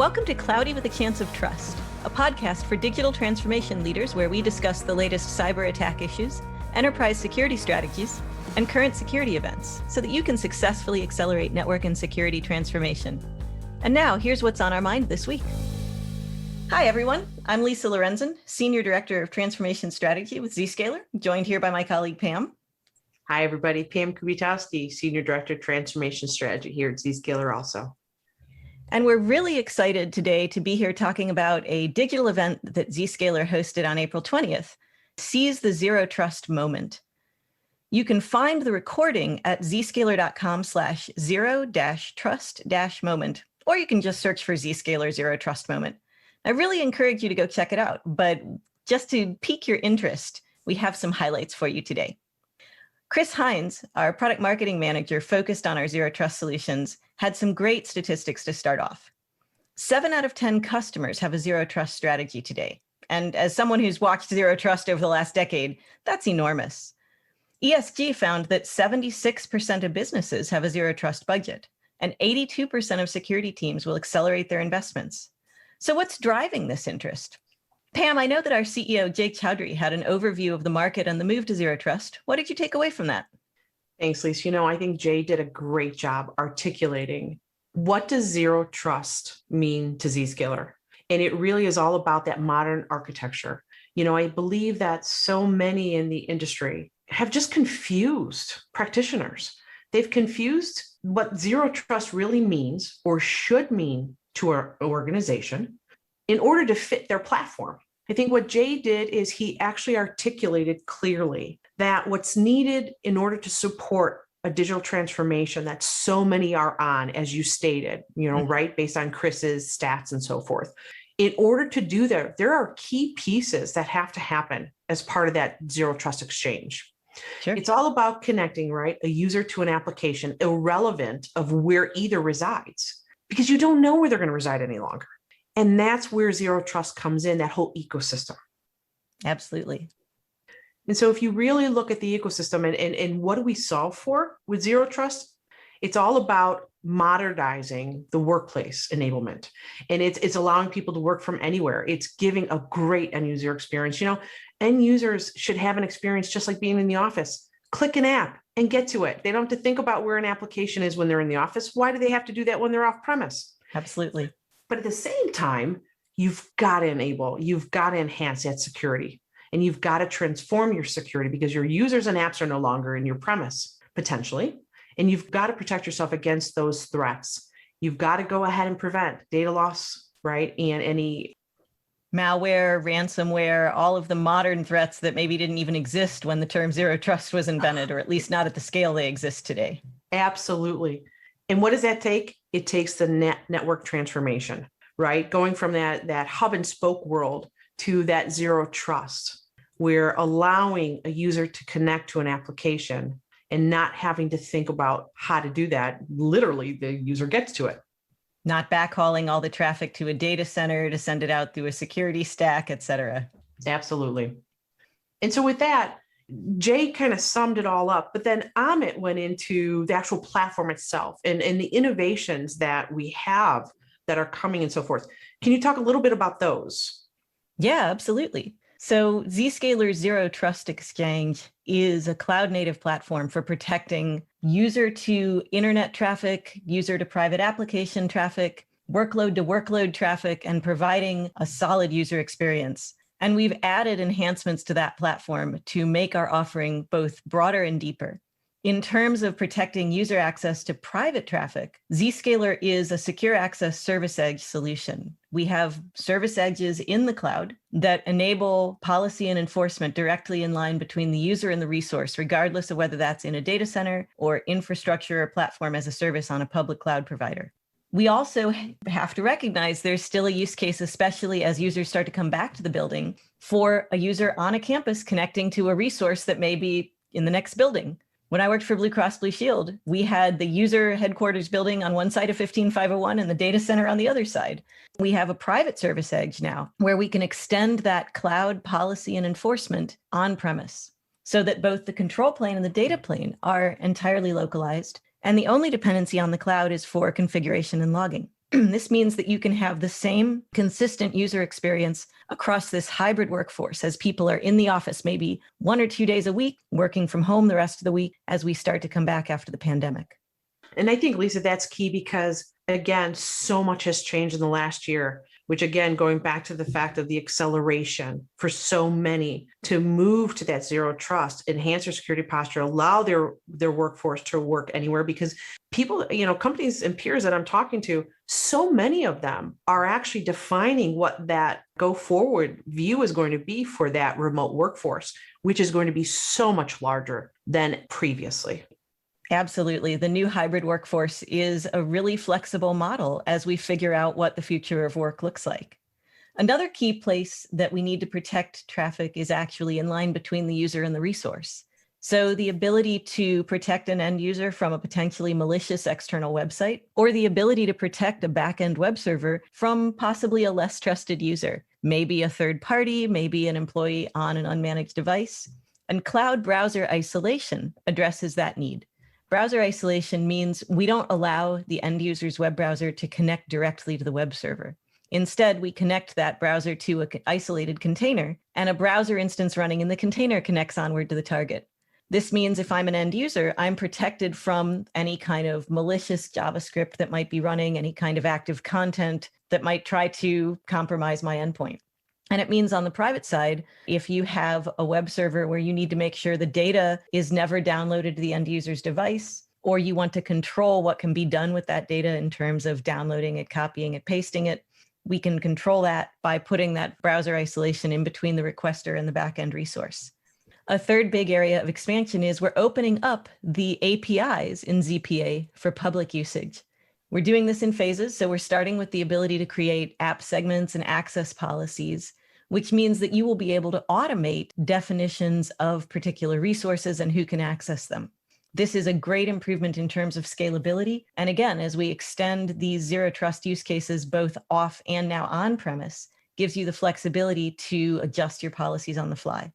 Welcome to Cloudy with a Chance of Trust, a podcast for digital transformation leaders where we discuss the latest cyber attack issues, enterprise security strategies, and current security events so that you can successfully accelerate network and security transformation. And now, here's what's on our mind this week. Hi, everyone. I'm Lisa Lorenzen, Senior Director of Transformation Strategy with Zscaler, joined here by my colleague, Pam. Hi, everybody. Pam Kubitowski, Senior Director of Transformation Strategy here at Zscaler also. And we're really excited today to be here talking about a digital event that Zscaler hosted on April 20th, Seize the Zero Trust Moment. You can find the recording at zscaler.com/zero-trust-moment, or you can just search for Zscaler Zero Trust Moment. I really encourage you to go check it out, but just to pique your interest, we have some highlights for you today. Chris Hines, our product marketing manager focused on our Zero Trust solutions, had some great statistics to start off. 7 out of 10 customers have a Zero Trust strategy today. And as someone who's watched Zero Trust over the last decade, that's enormous. ESG found that 76% of businesses have a Zero Trust budget, and 82% of security teams will accelerate their investments. So what's driving this interest? Pam, I know that our CEO, Jake Chowdhury, had an overview of the market and the move to Zero Trust. What did you take away from that? Thanks, Lisa. I think Jay did a great job articulating what does Zero Trust mean to Zscaler? And it really is all about that modern architecture. I believe that so many in the industry have just confused practitioners. They've confused what Zero Trust really means or should mean to our organization in order to fit their platform. I think what Jay did is he actually articulated clearly that what's needed in order to support a digital transformation that so many are on, as you stated, right, based on Chris's stats and so forth. In order to do that, there are key pieces that have to happen as part of that Zero Trust exchange. Sure. It's all about connecting, right, a user to an application, irrelevant of where either resides, because you don't know where they're going to reside any longer. And that's where Zero Trust comes in, that whole ecosystem. Absolutely. And so if you really look at the ecosystem and what do we solve for with Zero Trust, it's all about modernizing the workplace enablement. And it's allowing people to work from anywhere. It's giving a great end user experience. End users should have an experience just like being in the office. Click an app and get to it. They don't have to think about where an application is when they're in the office. Why do they have to do that when they're off premise? Absolutely. But at the same time, you've got to enable, you've got to enhance that security, and you've got to transform your security because your users and apps are no longer in your premise, potentially. And you've got to protect yourself against those threats. You've got to go ahead and prevent data loss, right? And any malware, ransomware, all of the modern threats that maybe didn't even exist when the term Zero Trust was invented, or at least not at the scale they exist today. Absolutely. And what does that take? It takes the network transformation, right? Going from that hub and spoke world to that Zero Trust. We're allowing a user to connect to an application and not having to think about how to do that. Literally, the user gets to it. Not backhauling all the traffic to a data center to send it out through a security stack, et cetera. Absolutely. And so with that, Jay kind of summed it all up, but then Amit went into the actual platform itself and the innovations that we have that are coming and so forth. Can you talk a little bit about those? Yeah, absolutely. So Zscaler Zero Trust Exchange is a cloud-native platform for protecting user to internet traffic, user to private application traffic, workload to workload traffic, and providing a solid user experience. And we've added enhancements to that platform to make our offering both broader and deeper. In terms of protecting user access to private traffic, Zscaler is a secure access service edge solution. We have service edges in the cloud that enable policy and enforcement directly in line between the user and the resource, regardless of whether that's in a data center or infrastructure or platform as a service on a public cloud provider. We also have to recognize there's still a use case, especially as users start to come back to the building, for a user on a campus connecting to a resource that may be in the next building. When I worked for Blue Cross Blue Shield, we had the user headquarters building on one side of 15501 and the data center on the other side. We have a private service edge now where we can extend that cloud policy and enforcement on premise so that both the control plane and the data plane are entirely localized. And the only dependency on the cloud is for configuration and logging. This means that you can have the same consistent user experience across this hybrid workforce as people are in the office, maybe 1 or 2 days a week, working from home the rest of the week as we start to come back after the pandemic. And I think, Lisa, that's key because, again, so much has changed in the last year, which, again, going back to the fact of the acceleration for so many to move to that zero trust, enhance their security posture, allow their workforce to work anywhere, because people, companies and peers that I'm talking to, so many of them are actually defining what that go forward view is going to be for that remote workforce, which is going to be so much larger than previously. Absolutely. The new hybrid workforce is a really flexible model as we figure out what the future of work looks like. Another key place that we need to protect traffic is actually in line between the user and the resource. So the ability to protect an end user from a potentially malicious external website, or the ability to protect a backend web server from possibly a less trusted user, maybe a third party, maybe an employee on an unmanaged device. And cloud browser isolation addresses that need. Browser isolation means we don't allow the end user's web browser to connect directly to the web server. Instead, we connect that browser to an isolated container, and a browser instance running in the container connects onward to the target. This means if I'm an end user, I'm protected from any kind of malicious JavaScript that might be running, any kind of active content that might try to compromise my endpoint. And it means on the private side, if you have a web server where you need to make sure the data is never downloaded to the end user's device, or you want to control what can be done with that data in terms of downloading it, copying it, pasting it, we can control that by putting that browser isolation in between the requester and the backend resource. A third big area of expansion is we're opening up the APIs in ZPA for public usage. We're doing this in phases. So we're starting with the ability to create app segments and access policies, which means that you will be able to automate definitions of particular resources and who can access them. This is a great improvement in terms of scalability. And again, as we extend these zero trust use cases, both off and now on premise, gives you the flexibility to adjust your policies on the fly.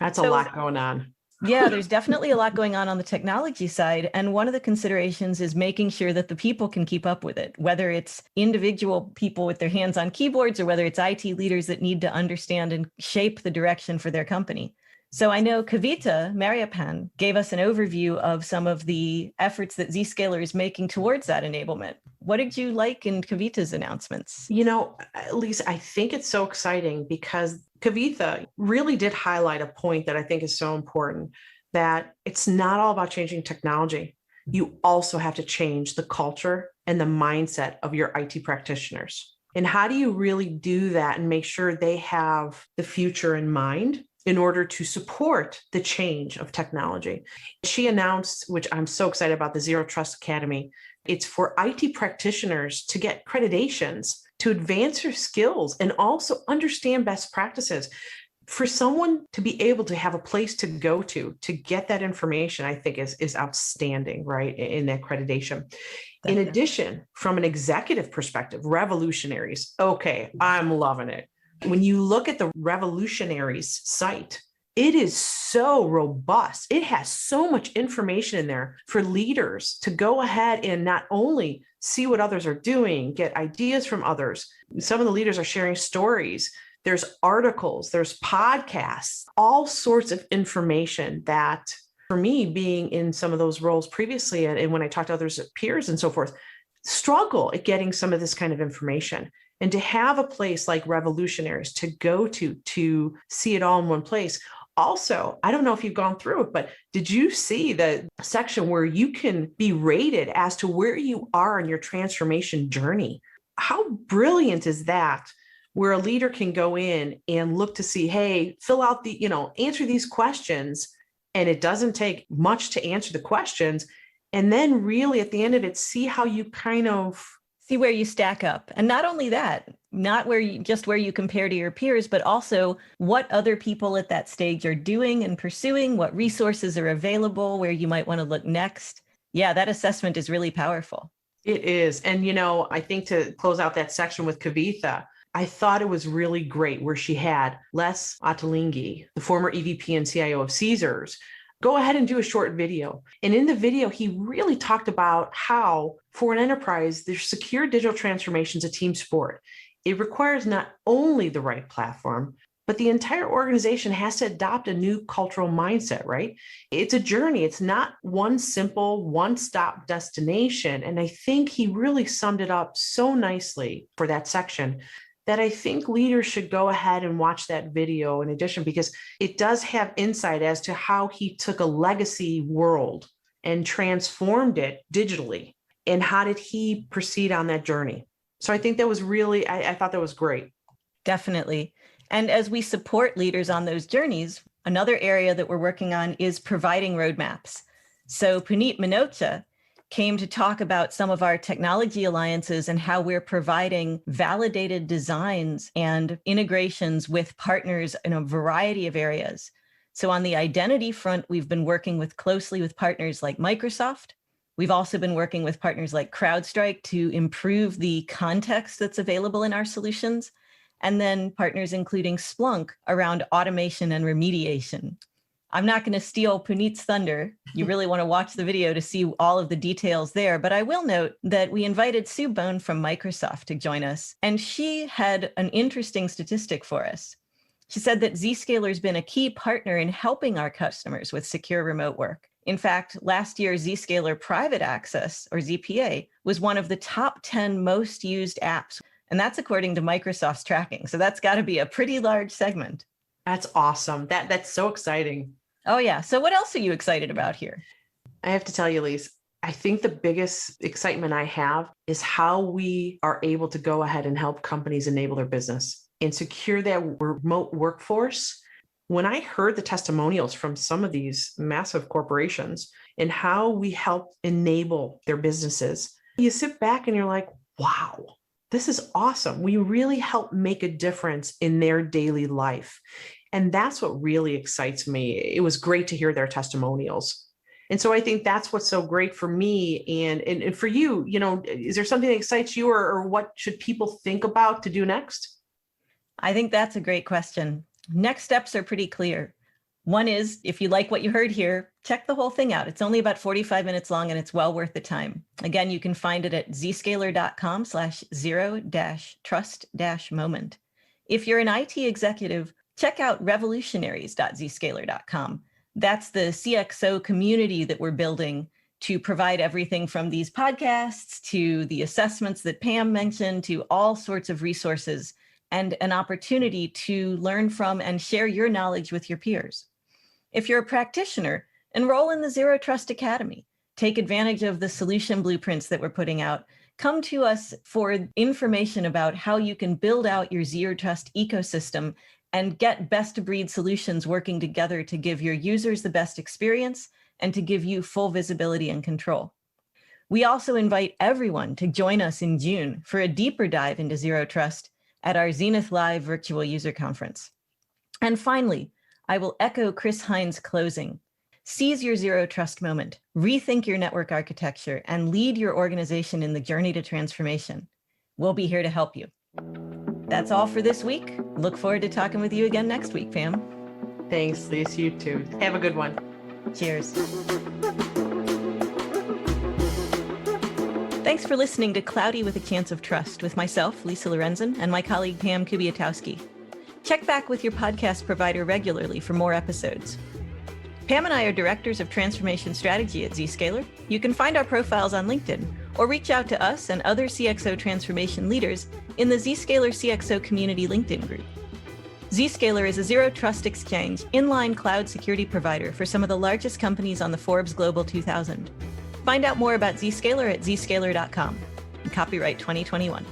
That's a lot going on. Yeah, there's definitely a lot going on the technology side. And one of the considerations is making sure that the people can keep up with it, whether it's individual people with their hands on keyboards or whether it's IT leaders that need to understand and shape the direction for their company. So I know Kavita Mariappan gave us an overview of some of the efforts that Zscaler is making towards that enablement. What did you like in Kavita's announcements? Lisa, I think it's so exciting because Kavita really did highlight a point that I think is so important, that it's not all about changing technology. You also have to change the culture and the mindset of your IT practitioners. And how do you really do that and make sure they have the future in mind in order to support the change of technology? She announced, which I'm so excited about, the Zero Trust Academy. It's for IT practitioners to get accreditations, to advance their skills, and also understand best practices. For someone to be able to have a place to go to get that information, I think is outstanding, right, in accreditation. In addition, from an executive perspective, revolutionaries. Okay, I'm loving it. When you look at the revolutionaries site, it is so robust. It has so much information in there for leaders to go ahead and not only see what others are doing, get ideas from others. Some of the leaders are sharing stories. There's articles, there's podcasts, all sorts of information that, for me, being in some of those roles previously, and when I talk to others, peers and so forth, struggle at getting some of this kind of information. And to have a place like Revolutionaries to go to see it all in one place. Also, I don't know if you've gone through it, but did you see the section where you can be rated as to where you are in your transformation journey? How brilliant is that? Where a leader can go in and look to see, hey, fill out answer these questions. And it doesn't take much to answer the questions. And then really at the end of it, see how you kind of see where you stack up. And not only that, not where you compare to your peers, but also what other people at that stage are doing and pursuing, what resources are available, where you might want to look next. Yeah, that assessment is really powerful. It is. And, I think to close out that section with Kavitha, I thought it was really great where she had Les Ottolenghi, the former EVP and CIO of Caesars, go ahead and do a short video. And in the video, he really talked about how for an enterprise, their secure digital transformation is a team sport. It requires not only the right platform, but the entire organization has to adopt a new cultural mindset, right? It's a journey. It's not one simple one-stop destination. And I think he really summed it up so nicely for that section that I think leaders should go ahead and watch that video in addition, because it does have insight as to how he took a legacy world and transformed it digitally. And how did he proceed on that journey? So I think that was really, I thought that was great. Definitely. And as we support leaders on those journeys, another area that we're working on is providing roadmaps. So Puneet Minocha came to talk about some of our technology alliances and how we're providing validated designs and integrations with partners in a variety of areas. So on the identity front, we've been working closely with partners like Microsoft. We've also been working with partners like CrowdStrike to improve the context that's available in our solutions. And then partners including Splunk around automation and remediation. I'm not going to steal Puneet's thunder. You really want to watch the video to see all of the details there. But I will note that we invited Sue Bone from Microsoft to join us, and she had an interesting statistic for us. She said that Zscaler has been a key partner in helping our customers with secure remote work. In fact, last year, Zscaler Private Access, or ZPA, was one of the top 10 most used apps. And that's according to Microsoft's tracking. So that's got to be a pretty large segment. That's awesome. That's so exciting. Oh, yeah. So what else are you excited about here? I have to tell you, Lise, I think the biggest excitement I have is how we are able to go ahead and help companies enable their business and secure that remote workforce. When I heard the testimonials from some of these massive corporations and how we help enable their businesses, you sit back and you're like, wow. This is awesome. We really help make a difference in their daily life. And that's what really excites me. It was great to hear their testimonials. And so I think that's what's so great for me. And for you, is there something that excites you, or what should people think about to do next? I think that's a great question. Next steps are pretty clear. One is, if you like what you heard here, check the whole thing out. It's only about 45 minutes long and it's well worth the time. Again, you can find it at zscaler.com/0-trust-moment. If you're an IT executive, check out revolutionaries.zscaler.com. That's the CXO community that we're building to provide everything from these podcasts to the assessments that Pam mentioned to all sorts of resources and an opportunity to learn from and share your knowledge with your peers. If you're a practitioner, enroll in the Zero Trust Academy. Take advantage of the solution blueprints that we're putting out. Come to us for information about how you can build out your Zero Trust ecosystem and get best-of-breed solutions working together to give your users the best experience and to give you full visibility and control. We also invite everyone to join us in June for a deeper dive into Zero Trust at our Zenith Live virtual user conference. And finally, I will echo Chris Hines' closing. Seize your Zero Trust moment, rethink your network architecture, and lead your organization in the journey to transformation. We'll be here to help you. That's all for this week. Look forward to talking with you again next week, Pam. Thanks, Lise. You too. Have a good one. Cheers. Thanks for listening to Cloudy with a Chance of Trust with myself, Lisa Lorenzen, and my colleague, Pam Kubiatowski. Check back with your podcast provider regularly for more episodes. Pam and I are directors of transformation strategy at Zscaler. You can find our profiles on LinkedIn or reach out to us and other CXO transformation leaders in the Zscaler CXO community LinkedIn group. Zscaler is a Zero Trust Exchange inline cloud security provider for some of the largest companies on the Forbes Global 2000. Find out more about Zscaler at zscaler.com. Copyright 2021.